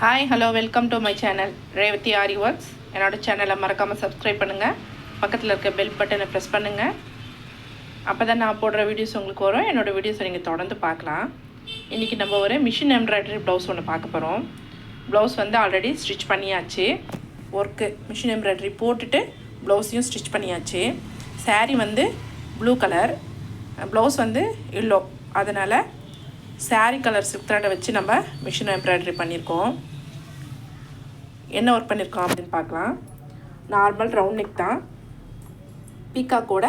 Hi hello welcome to my channel Revathi aari works. என்னோடய சேனலை மறக்காமல் சப்ஸ்கிரைப் பண்ணுங்கள். பக்கத்தில் இருக்க பெல் பட்டனை ப்ரெஸ் பண்ணுங்கள். அப்போ தான் நான் போடுற வீடியோஸ் உங்களுக்கு வரும். என்னோடய வீடியோஸை நீங்கள் தொடர்ந்து பார்க்கலாம். இன்றைக்கி நம்ம ஒரு மிஷின் எம்ப்ராய்டரி ப்ளவுஸ் ஒன்று பார்க்க போகிறோம். ப்ளவுஸ் வந்து ஆல்ரெடி ஸ்டிச் பண்ணியாச்சு. ஒர்க்கு மிஷின் எம்ப்ராய்டரி போட்டுட்டு ப்ளவுஸையும் ஸ்டிச் பண்ணியாச்சு. சாரீ வந்து ப்ளூ கலர், ப்ளவுஸ் வந்து எல்லோ. அதனால் சாரீ கலர் சில்க் த்ரெட்டை வச்சு நம்ம மிஷின் எம்ப்ராய்டரி பண்ணியிருக்கோம். என்ன ஒர்க் பண்ணியிருக்கோம் அப்படின்னு பார்க்கலாம். நார்மல் ரவுண்ட் நெக் தான். பீகாக்கோட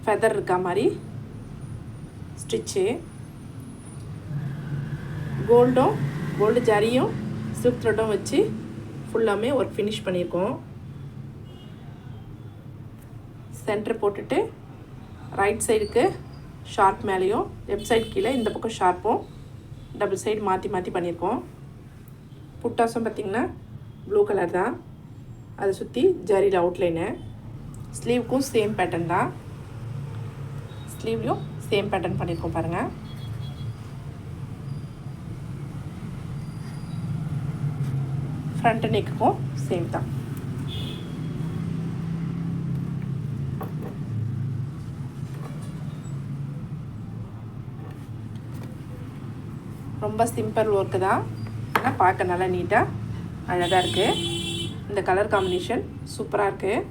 ஃபெதர் இருக்கா மாதிரி ஸ்டிச்சு. கோல்டு ஜரியும் சில்க் த்ரெட்டும் வச்சு ஃபுல்லாமே ஒர்க் ஃபினிஷ் பண்ணியிருக்கோம். சென்டர் போட்டுட்டு ரைட் சைடுக்கு ஷார்ப் மேலேயும் லெஃப்ட் சைடு கீழே இந்த பக்கம் ஷார்ப்பும் டபுள் சைடு மாற்றி மாற்றி பண்ணியிருக்கோம். புட்டாஸும் பார்த்திங்கன்னா ப்ளூ கலர் தான். அதை சுற்றி ஜரியில் அவுட்லைனு. ஸ்லீவுக்கும் சேம் பேட்டர்ன் தான். ஸ்லீவ்லேயும் சேம் பேட்டர்ன் பண்ணியிருக்கோம் பாருங்கள். ஃப்ரண்ட் நெக்குக்கும் சேம் தான். ரொம்ப சிம்பிள் ஒர்க்கு தான், ஆனால் பார்க்க நல்லா நீட்டாக அழகாக இருக்குது. இந்த கலர் காம்பினேஷன் சூப்பராக இருக்குது.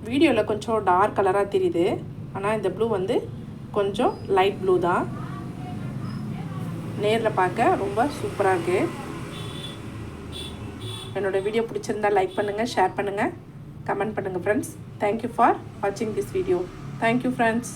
வீடியோவில் கொஞ்சம் டார்க் கலராக தெரியுது, ஆனால் இந்த ப்ளூ வந்து கொஞ்சம் லைட் ப்ளூ தான். நேரில் பார்க்க ரொம்ப சூப்பராக இருக்குது. என்னோடய வீடியோ பிடிச்சிருந்தால் லைக் பண்ணுங்கள், ஷேர் பண்ணுங்கள், கமெண்ட் பண்ணுங்கள் ஃப்ரெண்ட்ஸ். தேங்க்யூ ஃபார் வாட்சிங் திஸ் வீடியோ. Thank you friends.